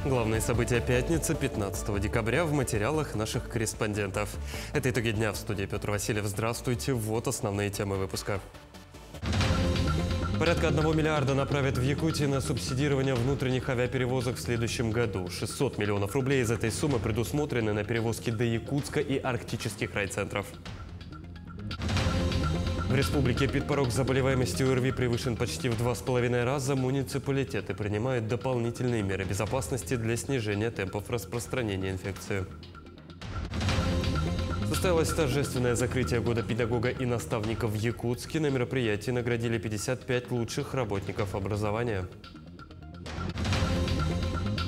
Главные события пятницы, 15 декабря, в материалах наших корреспондентов. Это итоги дня. В студии Петр Васильев. Здравствуйте. Вот основные темы выпуска. Порядка 1 миллиарда направят в Якутии на субсидирование внутренних авиаперевозок в следующем году. 600 миллионов рублей из этой суммы предусмотрены на перевозки до Якутска и арктических райцентров. В республике порог заболеваемости ОРВИ превышен почти в 2,5 раза. Муниципалитеты принимают дополнительные меры безопасности для снижения темпов распространения инфекции. Состоялось торжественное закрытие года педагога и наставника в Якутске. На мероприятии наградили 55 лучших работников образования.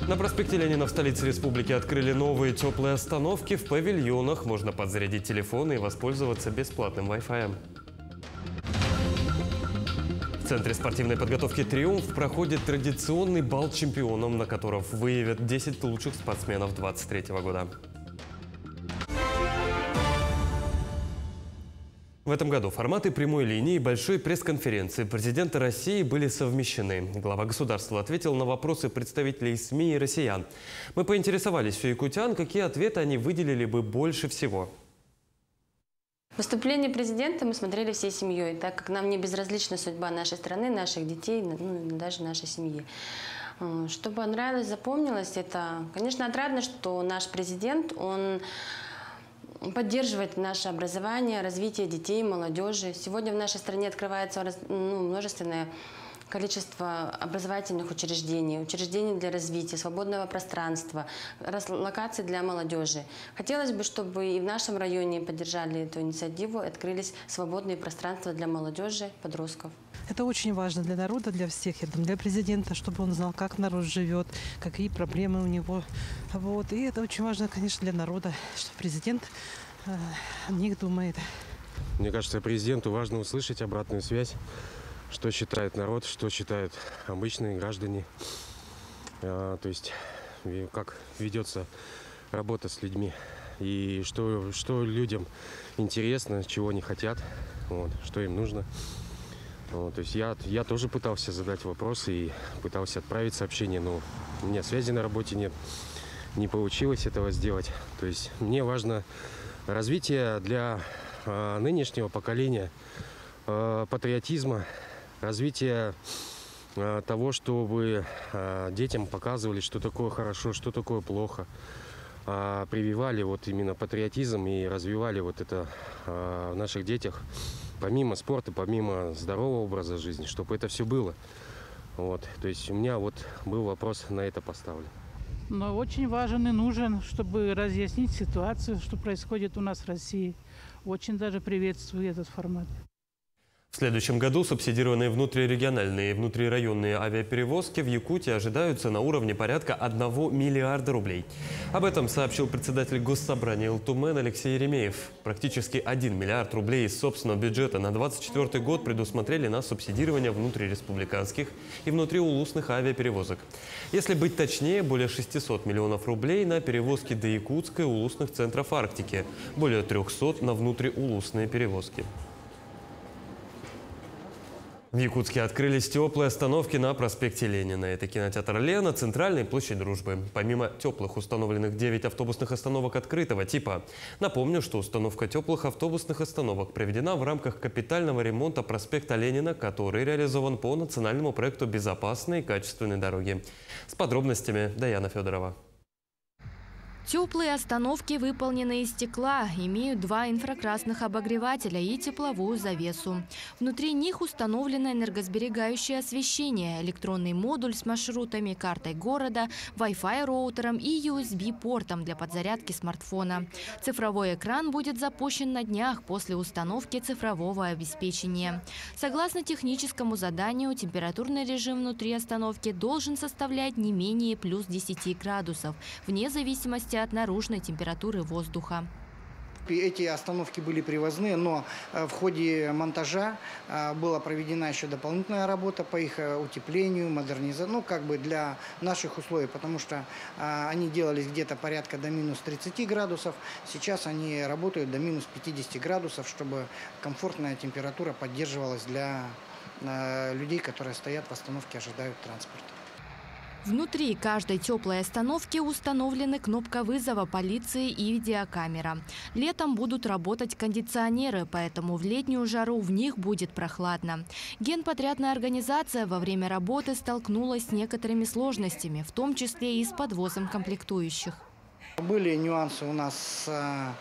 На проспекте Ленина в столице республики открыли новые теплые остановки. В павильонах можно подзарядить телефон и воспользоваться бесплатным Wi-Fi. В Центре спортивной подготовки «Триумф» проходит традиционный бал чемпионов, на котором выявят 10 лучших спортсменов 2023 года. В этом году форматы прямой линии и большой пресс-конференции президента России были совмещены. Глава государства ответил на вопросы представителей СМИ и россиян. Мы поинтересовались у якутян, какие ответы они выделили бы больше всего. Выступление президента мы смотрели всей семьей, так как нам не безразлична судьба нашей страны, наших детей, даже нашей семьи. Что понравилось, запомнилось, это, конечно, отрадно, что наш президент, он поддерживает наше образование, развитие детей, молодежи. Сегодня в нашей стране открывается множественное количество образовательных учреждений, учреждений для развития, свободного пространства, локаций для молодежи. Хотелось бы, чтобы и в нашем районе поддержали эту инициативу, открылись свободные пространства для молодежи, подростков. Это очень важно для народа, для всех, я думаю, для президента, чтобы он знал, как народ живет, какие проблемы у него. Вот. И это очень важно, конечно, для народа, что президент о них думает. Мне кажется, президенту важно услышать обратную связь, что считает народ, что считают обычные граждане. То есть, как ведется работа с людьми. И что людям интересно, чего они хотят, что им нужно. То есть я тоже пытался задать вопросы и пытался отправить сообщение, но у меня связи на работе нет. Не получилось этого сделать. То есть мне важно развитие для нынешнего поколения, патриотизма, развитие того, чтобы детям показывали, что такое хорошо, что такое плохо. Прививали именно патриотизм и развивали это в наших детях, помимо спорта, помимо здорового образа жизни, чтобы это все было. То есть у меня был вопрос на это поставлен. Но очень важен и нужен, чтобы разъяснить ситуацию, что происходит у нас в России. Очень даже приветствую этот формат. В следующем году субсидированные внутрирегиональные и внутрирайонные авиаперевозки в Якутии ожидаются на уровне порядка 1 миллиарда рублей. Об этом сообщил председатель Госсобрания ЛТУМЭН Алексей Еремеев. Практически 1 миллиард рублей из собственного бюджета на 2024 год предусмотрели на субсидирование внутриреспубликанских и внутриулусных авиаперевозок. Если быть точнее, более 600 миллионов рублей на перевозки до Якутска и улусных центров Арктики, более 300 на внутриулусные перевозки. В Якутске открылись теплые остановки на проспекте Ленина. Это кинотеатр «Лена», центральная площадь Дружбы. Помимо теплых установленных 9 автобусных остановок открытого типа. Напомню, что установка теплых автобусных остановок проведена в рамках капитального ремонта проспекта Ленина, который реализован по национальному проекту «Безопасные и качественные дороги». С подробностями Даяна Федорова. Теплые остановки, выполненные из стекла, имеют 2 инфракрасных обогревателя и тепловую завесу. Внутри них установлено энергосберегающее освещение, электронный модуль с маршрутами, картой города, Wi-Fi роутером и USB-портом для подзарядки смартфона. Цифровой экран будет запущен на днях после установки цифрового обеспечения. Согласно техническому заданию, температурный режим внутри остановки должен составлять не менее плюс 10 градусов, вне зависимости от наружной температуры воздуха. Эти остановки были привозные, но в ходе монтажа была проведена еще дополнительная работа по их утеплению, модернизации, для наших условий, потому что они делались где-то порядка до минус 30 градусов. Сейчас они работают до минус 50 градусов, чтобы комфортная температура поддерживалась для людей, которые стоят в остановке, ожидают транспорта. Внутри каждой теплой остановки установлены кнопка вызова полиции и видеокамера. Летом будут работать кондиционеры, поэтому в летнюю жару в них будет прохладно. Генподрядная организация во время работы столкнулась с некоторыми сложностями, в том числе и с подвозом комплектующих. Были нюансы у нас с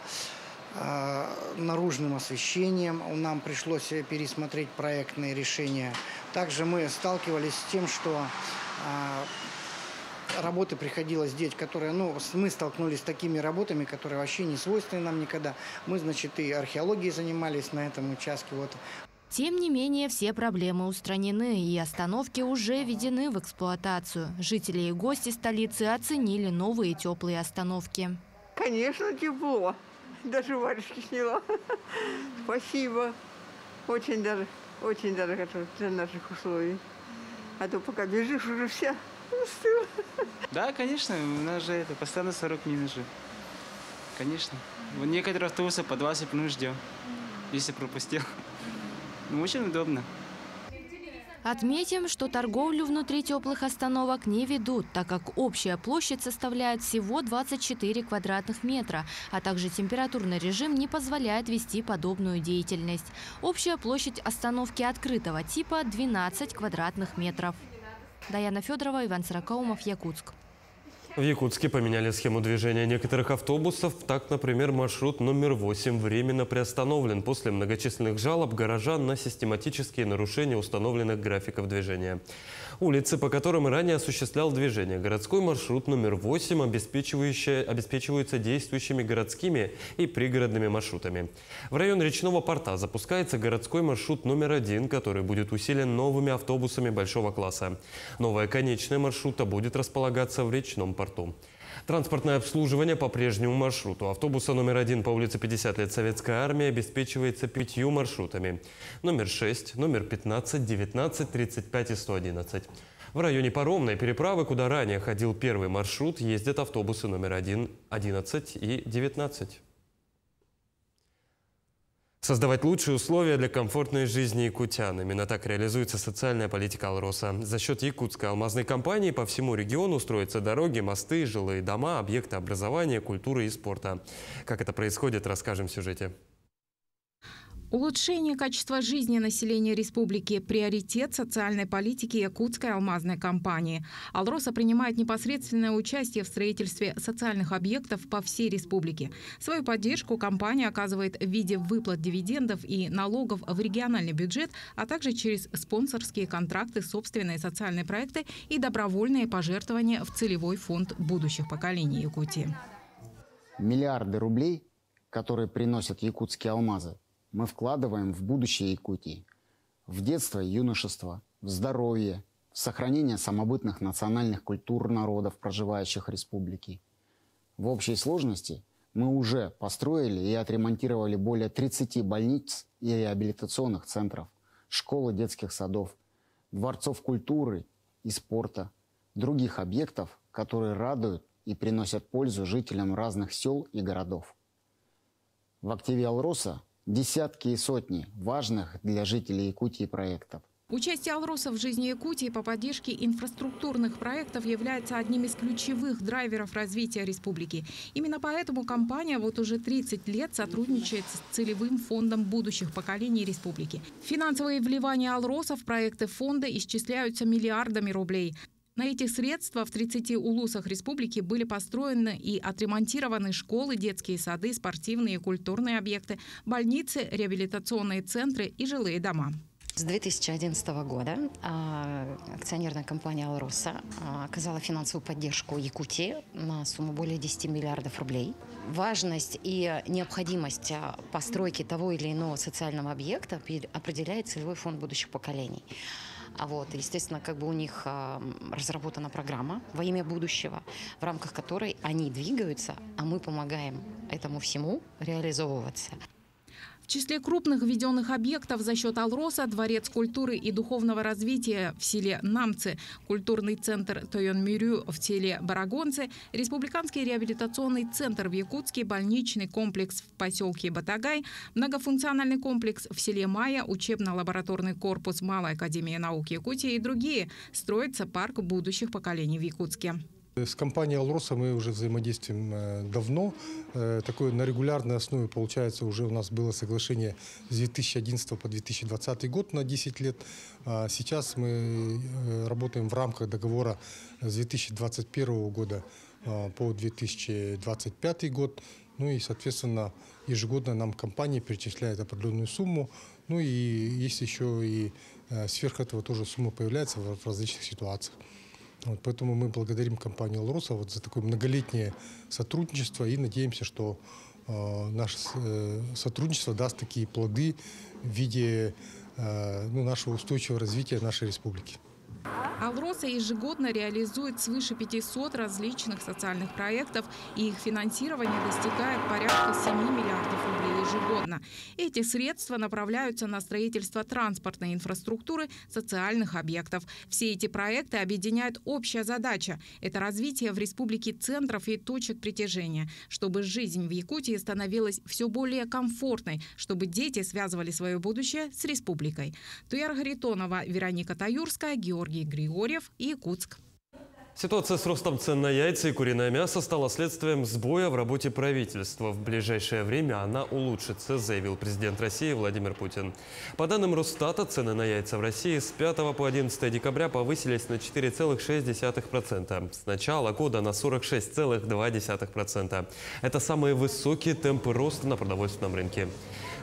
наружным освещением. Нам пришлось пересмотреть проектные решения. Также мы сталкивались с тем, что работы приходилось делать, которые, мы столкнулись с такими работами, которые вообще не свойственны нам никогда. Мы, значит, и археологией занимались на этом участке. Вот. Тем не менее, все проблемы устранены, и остановки уже введены в эксплуатацию. Жители и гости столицы оценили новые теплые остановки. Конечно, тепло. Даже варежки сняла. Спасибо. Очень даже хорошо для наших условий. А то пока бежишь, уже вся устала. Да, конечно, у нас же постоянно 40 минут же. Конечно. Некоторые автобусы по 20 минут ждем, если пропустил. Очень удобно. Отметим, что торговлю внутри теплых остановок не ведут, так как общая площадь составляет всего 24 квадратных метра, а также температурный режим не позволяет вести подобную деятельность. Общая площадь остановки открытого типа 12 квадратных метров. Даяна Федорова, Иван Сорокаумов, Якутск. В Якутске поменяли схему движения некоторых автобусов. Так, например, маршрут номер 8 временно приостановлен после многочисленных жалоб горожан на систематические нарушения установленных графиков движения. Улицы, по которым ранее осуществлял движение городской маршрут номер 8, обеспечиваются действующими городскими и пригородными маршрутами. В район речного порта запускается городской маршрут номер 1, который будет усилен новыми автобусами большого класса. Новая конечная маршрута будет располагаться в речном порту. Транспортное обслуживание по прежнему маршруту. Автобуса номер 1 по улице 50 лет Советской армии обеспечивается 5 маршрутами. Номер 6, номер 15, 19, 35 и 111. В районе паромной переправы, куда ранее ходил первый маршрут, ездят автобусы номер 1, 11 и 19. Создавать лучшие условия для комфортной жизни якутян. Именно так реализуется социальная политика Алроса. За счет якутской алмазной компании по всему региону строятся дороги, мосты, жилые дома, объекты образования, культуры и спорта. Как это происходит, расскажем в сюжете. Улучшение качества жизни населения республики – приоритет социальной политики Якутской алмазной компании. Алроса принимает непосредственное участие в строительстве социальных объектов по всей республике. Свою поддержку компания оказывает в виде выплат дивидендов и налогов в региональный бюджет, а также через спонсорские контракты, собственные социальные проекты и добровольные пожертвования в целевой фонд будущих поколений Якутии. Миллиарды рублей, которые приносят якутские алмазы, мы вкладываем в будущее Якутии, в детство и юношество, в здоровье, в сохранение самобытных национальных культур народов, проживающих в республике. В общей сложности мы уже построили и отремонтировали более 30 больниц и реабилитационных центров, школ и детских садов, дворцов культуры и спорта, других объектов, которые радуют и приносят пользу жителям разных сел и городов. В активе Алроса десятки и сотни важных для жителей Якутии проектов. Участие Алроса в жизни Якутии по поддержке инфраструктурных проектов является одним из ключевых драйверов развития республики. Именно поэтому компания вот уже 30 лет сотрудничает с целевым фондом будущих поколений республики. Финансовые вливания Алроса в проекты фонда исчисляются миллиардами рублей. На эти средства в 30 улусах республики были построены и отремонтированы школы, детские сады, спортивные и культурные объекты, больницы, реабилитационные центры и жилые дома. С 2011 года акционерная компания «Алроса» оказала финансовую поддержку Якутии на сумму более 10 миллиардов рублей. Важность и необходимость постройки того или иного социального объекта определяет целевой фонд будущих поколений. Естественно, у них разработана программа во имя будущего, в рамках которой они двигаются, а мы помогаем этому всему реализовываться. В В числе крупных введенных объектов за счет «Алроса» дворец культуры и духовного развития в селе Намцы, культурный центр Тойон-Мирю в селе Барагонцы, республиканский реабилитационный центр в Якутске, больничный комплекс в поселке Батагай, многофункциональный комплекс в селе Майя, учебно-лабораторный корпус Малой академии наук Якутии и другие. Строится парк будущих поколений в Якутске. С компанией «Алроса» мы уже взаимодействуем давно. Такое на регулярной основе, получается, уже у нас было соглашение с 2011 по 2020 год на 10 лет. А сейчас мы работаем в рамках договора с 2021 года по 2025 год. Ну и, соответственно, ежегодно нам компания перечисляет определенную сумму. Ну и есть еще и сверх этого тоже сумма появляется в различных ситуациях. Вот, поэтому мы благодарим компанию «Алроса» вот за такое многолетнее сотрудничество и надеемся, что наше сотрудничество даст такие плоды в виде нашего устойчивого развития нашей республики. «Алроса» ежегодно реализует свыше 500 различных социальных проектов, и их финансирование достигает порядка 7 миллиардов рублей ежегодно. Эти средства направляются на строительство транспортной инфраструктуры, социальных объектов. Все эти проекты объединяют общая задача – это развитие в республике центров и точек притяжения, чтобы жизнь в Якутии становилась все более комфортной, чтобы дети связывали свое будущее с республикой. Туяр Гаритонова, Вероника Таюрская, Георгий Григорьев, Якутск. Ситуация с ростом цен на яйца и куриное мясо стала следствием сбоя в работе правительства. В ближайшее время она улучшится, заявил президент России Владимир Путин. По данным Росстата, цены на яйца в России с 5 по 11 декабря повысились на 4,6%. С начала года на 46,2%. Это самые высокие темпы роста на продовольственном рынке.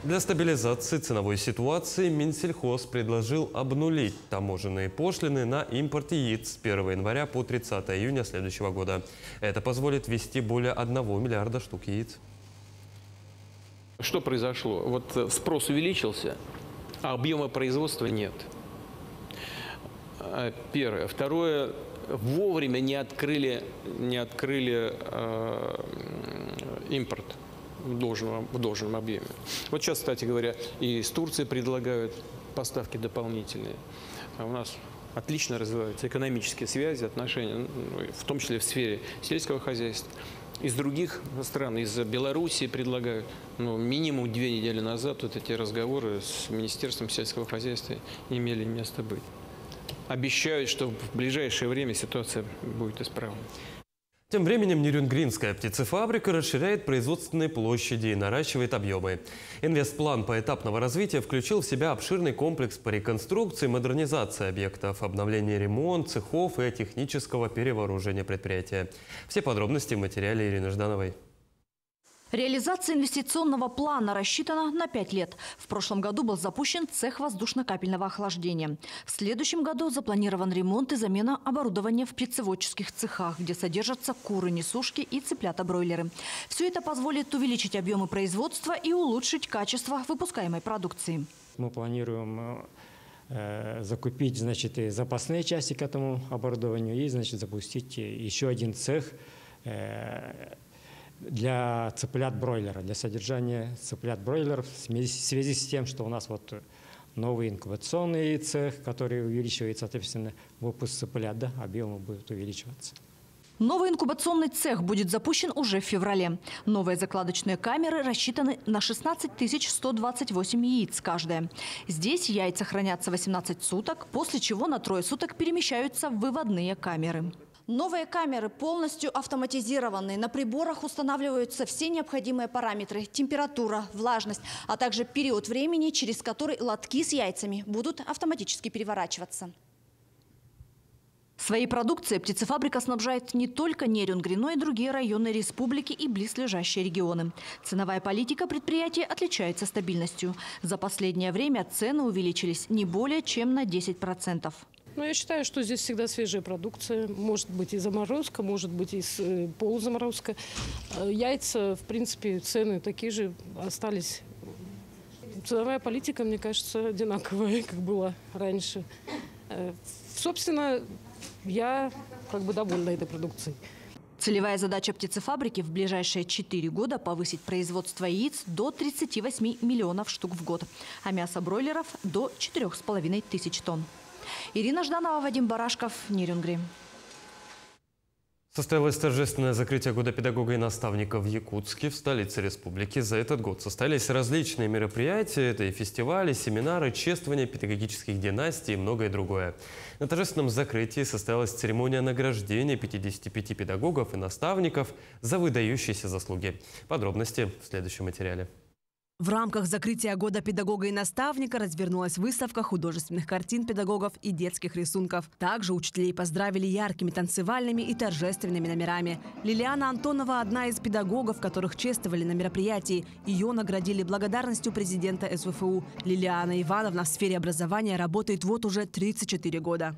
Для стабилизации ценовой ситуации Минсельхоз предложил обнулить таможенные пошлины на импорт яиц с 1 января по 30 июня следующего года. Это позволит ввести более 1 миллиарда штук яиц. Что произошло? Вот спрос увеличился, а объема производства нет. Первое. Второе. Вовремя не открыли импорт в должном объеме. Вот сейчас, кстати говоря, и из Турции предлагают поставки дополнительные. А у нас отлично развиваются экономические связи, отношения, в том числе в сфере сельского хозяйства. Из других стран, из Белоруссии предлагают. Минимум 2 недели назад вот эти разговоры с Министерством сельского хозяйства имели место быть. Обещают, что в ближайшее время ситуация будет исправлена. Тем временем Нерюнгринская птицефабрика расширяет производственные площади и наращивает объемы. Инвестплан поэтапного развития включил в себя обширный комплекс по реконструкции и модернизации объектов, обновление ремонт, цехов и технического перевооружения предприятия. Все подробности в материале Ирины Ждановой. Реализация инвестиционного плана рассчитана на 5 лет. В прошлом году был запущен цех воздушно-капельного охлаждения. В следующем году запланирован ремонт и замена оборудования в птицеводческих цехах, где содержатся куры-несушки и цыплята-бройлеры. Все это позволит увеличить объемы производства и улучшить качество выпускаемой продукции. Мы планируем закупить, и запасные части к этому оборудованию и, запустить еще один цех для цыплят-бройлера, для содержания цыплят-бройлеров в связи с тем, что у нас новый инкубационный цех, который увеличивает, соответственно, выпуск цыплят, объемы будут увеличиваться. Новый инкубационный цех будет запущен уже в феврале. Новые закладочные камеры рассчитаны на 16 128 яиц каждая. Здесь яйца хранятся 18 суток, после чего на 3 суток перемещаются в выводные камеры. Новые камеры полностью автоматизированные. На приборах устанавливаются все необходимые параметры – температура, влажность, а также период времени, через который лотки с яйцами будут автоматически переворачиваться. Своей продукцией птицефабрика снабжает не только Нерюнгри, но и другие районы республики и близлежащие регионы. Ценовая политика предприятия отличается стабильностью. За последнее время цены увеличились не более чем на 10%. Я считаю, что здесь всегда свежая продукция. Может быть и заморозка, может быть и полузаморозка. Яйца, в принципе, цены такие же остались. Ценовая политика, мне кажется, одинаковая, как была раньше. Собственно, я довольна этой продукцией. Целевая задача птицефабрики в ближайшие 4 года повысить производство яиц до 38 миллионов штук в год, а мясо бройлеров до 4,5 тысяч тонн. Ирина Жданова, Вадим Барашков, Нерюнгри. Состоялось торжественное закрытие года педагога и наставника в Якутске, в столице республики. За этот год состоялись различные мероприятия. Это и фестивали, семинары, чествование педагогических династий и многое другое. На торжественном закрытии состоялась церемония награждения 55 педагогов и наставников за выдающиеся заслуги. Подробности в следующем материале. В рамках закрытия года педагога и наставника развернулась выставка художественных картин педагогов и детских рисунков. Также учителей поздравили яркими танцевальными и торжественными номерами. Лилиана Антонова – одна из педагогов, которых чествовали на мероприятии. Ее наградили благодарностью президента СВФУ. Лилиана Ивановна в сфере образования работает вот уже 34 года.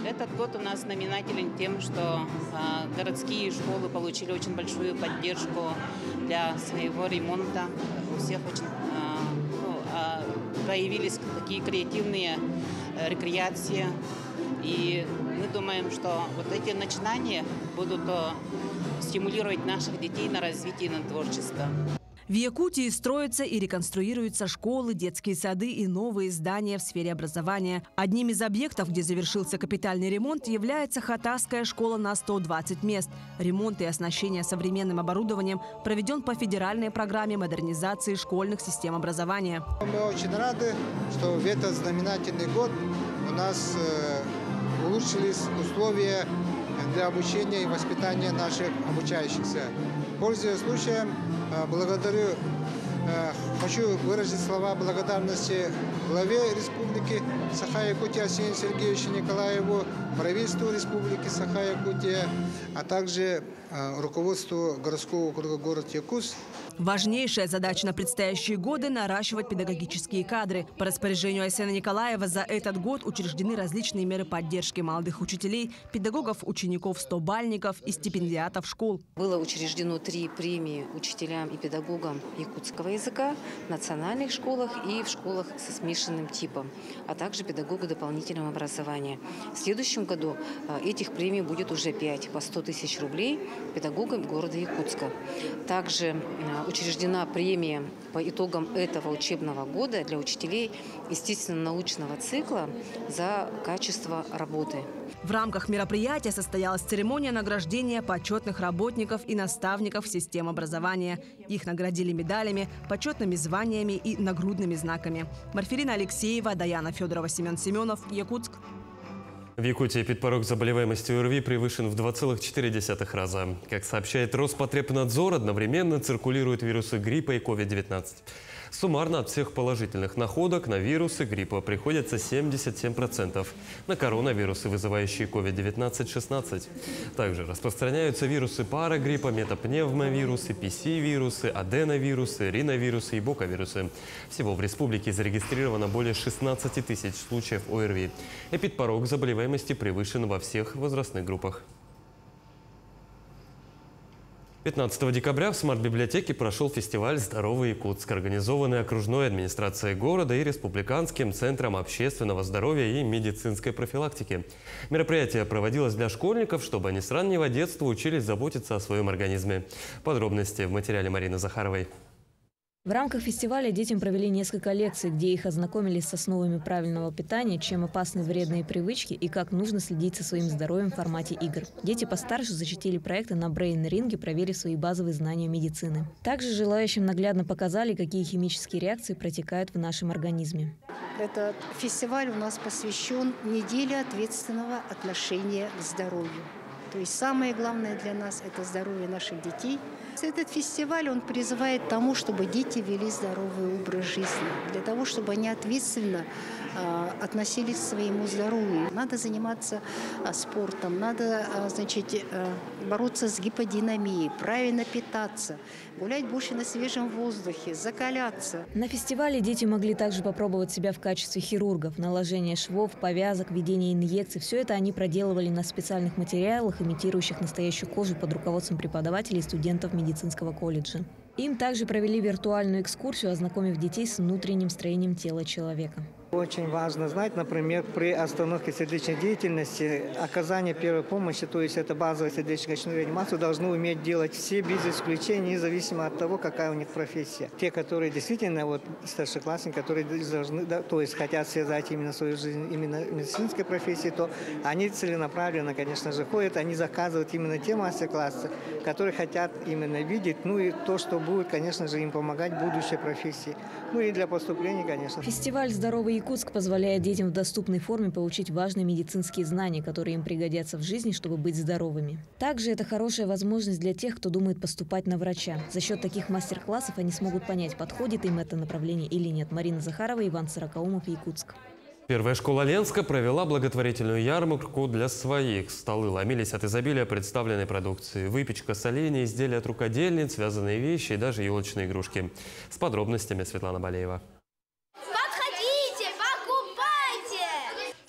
Этот год у нас знаменателен тем, что городские школы получили очень большую поддержку для своего ремонта. У всех очень проявились такие креативные рекреации. И мы думаем, что вот эти начинания будут стимулировать наших детей на развитие и на творчество. В Якутии строятся и реконструируются школы, детские сады и новые здания в сфере образования. Одним из объектов, где завершился капитальный ремонт, является Хатасская школа на 120 мест. Ремонт и оснащение современным оборудованием проведен по федеральной программе модернизации школьных систем образования. Мы очень рады, что в этот знаменательный год у нас улучшились условия для обучения и воспитания наших обучающихся. Пользуясь случаем, хочу выразить слова благодарности главе Республики Саха-Якутия Арсению Сергеевичу Николаеву, правительству Республики Саха-Якутия, а также руководству городского округа город Якутск. Важнейшая задача на предстоящие годы – наращивать педагогические кадры. По распоряжению Арсения Николаева за этот год учреждены различные меры поддержки молодых учителей, педагогов, учеников, 100-бальников и стипендиатов школ. Было учреждено 3 премии учителям и педагогам якутского языка в национальных школах и в школах со смешанным типом, а также педагогу дополнительного образования. В следующем году этих премий будет уже 5 по 100 тысяч рублей педагогам города Якутска. Также учреждена премия по итогам этого учебного года для учителей естественно-научного цикла за качество работы. В рамках мероприятия состоялась церемония награждения почетных работников и наставников систем образования. Их наградили медалями, почетными званиями и нагрудными знаками. Марферина Алексеева, Даяна Федорова, Семен Семенов, Якутск. В Якутии подпорог заболеваемости ОРВИ превышен в 2,4 раза. Как сообщает Роспотребнадзор, одновременно циркулируют вирусы гриппа и COVID-19. Суммарно от всех положительных находок на вирусы гриппа приходится 77%, на коронавирусы, вызывающие COVID-19, 16%. Также распространяются вирусы парагриппа, метапневмовирусы, ПС-вирусы, аденовирусы, риновирусы и боковирусы. Всего в республике зарегистрировано более 16 тысяч случаев ОРВИ. Подпорог заболеваемости превышен во всех возрастных группах. 15 декабря в смарт-библиотеке прошел фестиваль «Здоровый Якутск», организованный окружной администрацией города и Республиканским центром общественного здоровья и медицинской профилактики. Мероприятие проводилось для школьников, чтобы они с раннего детства учились заботиться о своем организме. Подробности в материале Марины Захаровой. В рамках фестиваля детям провели несколько лекций, где их ознакомились с основами правильного питания, чем опасны вредные привычки и как нужно следить за своим здоровьем в формате игр. Дети постарше защитили проекты на брейн-ринге, проверив свои базовые знания медицины. Также желающим наглядно показали, какие химические реакции протекают в нашем организме. Этот фестиваль у нас посвящен неделе ответственного отношения к здоровью. То есть самое главное для нас – это здоровье наших детей. Этот фестиваль, он призывает к тому, чтобы дети вели здоровый образ жизни, для того, чтобы они ответственно относились к своему здоровью. Надо заниматься спортом, надо, бороться с гиподинамией, правильно питаться, гулять больше на свежем воздухе, закаляться. На фестивале дети могли также попробовать себя в качестве хирургов. Наложение швов, повязок, введение инъекций – все это они проделывали на специальных материалах, имитирующих настоящую кожу, под руководством преподавателей и студентов медицинского колледжа. Им также провели виртуальную экскурсию, ознакомив детей с внутренним строением тела человека. Очень важно знать, например, при остановке сердечной деятельности оказание первой помощи, то есть это базовая сердечно-легочную реанимацию, должны уметь делать все без исключения, независимо от того, какая у них профессия. Те, которые действительно вот старшеклассники, которые должны, да, то есть хотят связать именно свою жизнь именно медицинской профессией, то они целенаправленно, конечно же, ходят, они заказывают именно те мастер-классы, которые хотят именно видеть, ну и то, что будет, конечно же, им помогать в будущей профессии. Ну и для поступления, конечно. Фестиваль «Здоровый Якутск» позволяет детям в доступной форме получить важные медицинские знания, которые им пригодятся в жизни, чтобы быть здоровыми. Также это хорошая возможность для тех, кто думает поступать на врача. За счет таких мастер-классов они смогут понять, подходит им это направление или нет. Марина Захарова, Иван Сорокаумов, Якутск. Первая школа Ленска провела благотворительную ярмарку для своих. Столы ломились от изобилия представленной продукции. Выпечка, соленья, изделия от рукодельниц, связанные вещи и даже елочные игрушки. С подробностями Светлана Балеева.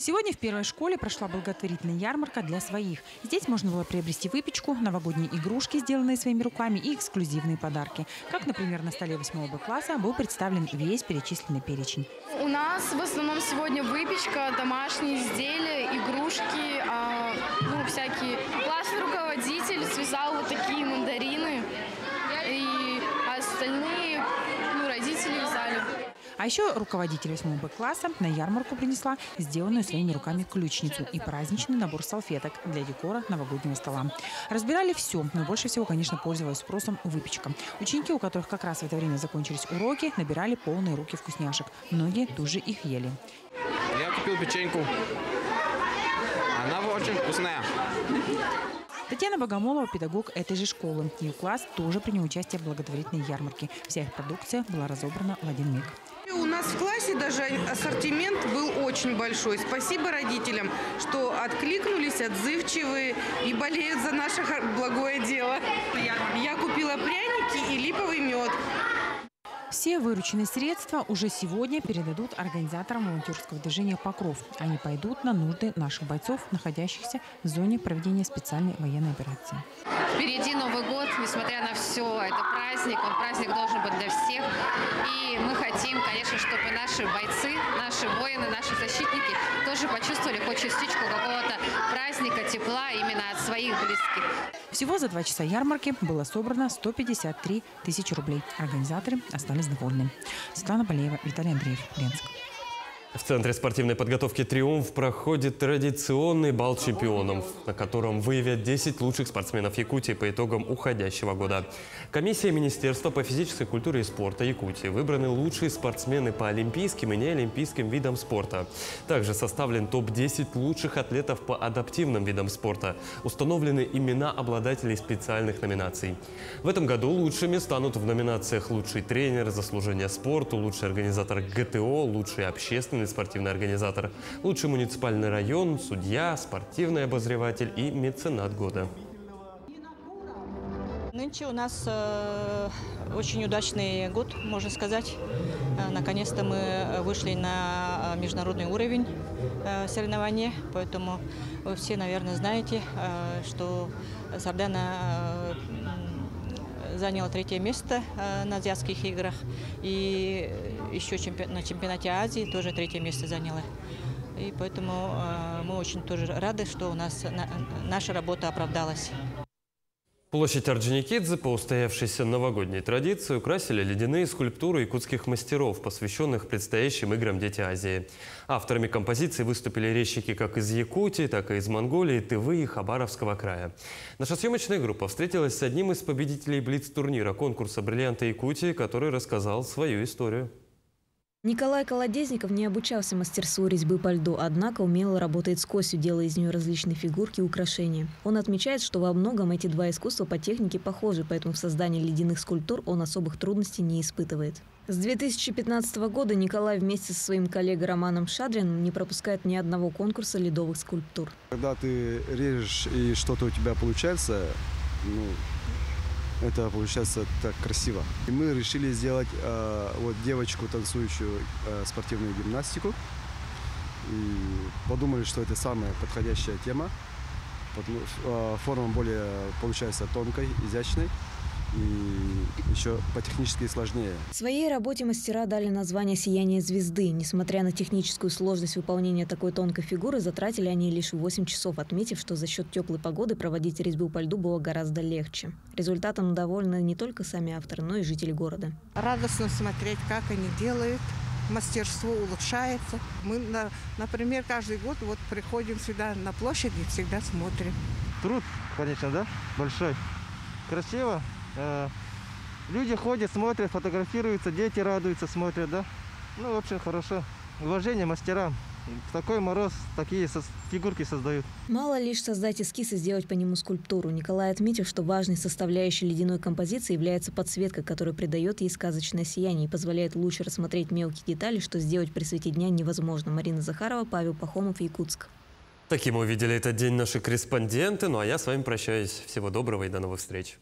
Сегодня в первой школе прошла благотворительная ярмарка для своих. Здесь можно было приобрести выпечку, новогодние игрушки, сделанные своими руками, и эксклюзивные подарки. Как, например, на столе 8 Б-класса был представлен весь перечисленный перечень. У нас в основном сегодня выпечка, домашние изделия, игрушки, всякие. Классный руководитель связал вот такие мандарины, и остальные родители вязали. А еще руководитель 8 Б-класса на ярмарку принесла сделанную своими руками ключницу и праздничный набор салфеток для декора новогоднего стола. Разбирали все, но больше всего, конечно, пользовалась спросом выпечка. Ученики, у которых как раз в это время закончились уроки, набирали полные руки вкусняшек. Многие тут же их ели. Я купил печеньку. Она очень вкусная. Татьяна Богомолова – педагог этой же школы. Ее класс тоже принял участие в благотворительной ярмарке. Вся их продукция была разобрана в один миг. У нас в классе даже ассортимент был очень большой. Спасибо родителям, что откликнулись, отзывчивые и болеют за наше благое дело. Я купила пряники и липовый мед. Все вырученные средства уже сегодня передадут организаторам волонтерского движения «Покров». Они пойдут на нужды наших бойцов, находящихся в зоне проведения специальной военной операции. Впереди Новый год, несмотря на все, это праздник, праздник должен быть для всех. И мы хотим, конечно, чтобы наши бойцы, наши воины, наши защитники тоже почувствовали хоть частичку какого-то праздника, тепла именно от своих близких. Всего за 2 часа ярмарки было собрано 153 тысячи рублей. Организаторы остались довольны. Светлана Балеева, Виталий Андреев, Ленск. В Центре спортивной подготовки «Триумф» проходит традиционный бал чемпионов, на котором выявят 10 лучших спортсменов Якутии по итогам уходящего года. Комиссия Министерства по физической культуре и спорта Якутии выбраны лучшие спортсмены по олимпийским и неолимпийским видам спорта. Также составлен топ-10 лучших атлетов по адаптивным видам спорта. Установлены имена обладателей специальных номинаций. В этом году лучшими станут в номинациях «Лучший тренер», «Заслужение спорту», «Лучший организатор ГТО», «Лучший общественный спортивный организатор», «Лучший муниципальный район», «Судья», «Спортивный обозреватель» и «Меценат года». Нынче у нас очень удачный год, можно сказать. Наконец-то мы вышли на международный уровень соревнований, поэтому вы все, наверное, знаете, что Сардана заняла 3-е место на Азиатских играх, и еще на чемпионате Азии тоже 3-е место заняла. И поэтому мы очень тоже рады, что у нас наша работа оправдалась. Площадь Орджоникидзе по устоявшейся новогодней традиции украсили ледяные скульптуры якутских мастеров, посвященных предстоящим играм «Дети Азии». Авторами композиции выступили резчики как из Якутии, так и из Монголии, Тывы и Хабаровского края. Наша съемочная группа встретилась с одним из победителей блиц-турнира конкурса «Бриллианты Якутии», который рассказал свою историю. Николай Колодезников не обучался мастерству резьбы по льду, однако умело работает с костью, делая из нее различные фигурки и украшения. Он отмечает, что во многом эти два искусства по технике похожи, поэтому в создании ледяных скульптур он особых трудностей не испытывает. С 2015 года Николай вместе со своим коллегой Романом Шадриным не пропускает ни одного конкурса ледовых скульптур. Когда ты режешь и что-то у тебя получается, это получается так красиво. И мы решили сделать вот девочку, танцующую спортивную гимнастику. И подумали, что это самая подходящая тема. Форма более получается тонкой, изящной. и еще по-технически сложнее. Своей работе мастера дали название «Сияние звезды». Несмотря на техническую сложность выполнения такой тонкой фигуры, затратили они лишь 8 часов, отметив, что за счет теплой погоды проводить резьбу по льду было гораздо легче. Результатом довольны не только сами авторы, но и жители города. Радостно смотреть, как они делают. Мастерство улучшается. Мы, например, каждый год вот приходим сюда на площадь и всегда смотрим. Труд, конечно, да, большой. Красиво. Люди ходят, смотрят, фотографируются, дети радуются, смотрят, да. Ну, в общем, хорошо. Уважение мастерам. В такой мороз такие фигурки создают. Мало лишь создать эскиз и сделать по нему скульптуру. Николай отметил, что важной составляющей ледяной композиции является подсветка, которая придает ей сказочное сияние и позволяет лучше рассмотреть мелкие детали, что сделать при свете дня невозможно. Марина Захарова, Павел Пахомов, Якутск. Таким увидели этот день наши корреспонденты. Ну а я с вами прощаюсь. Всего доброго и до новых встреч.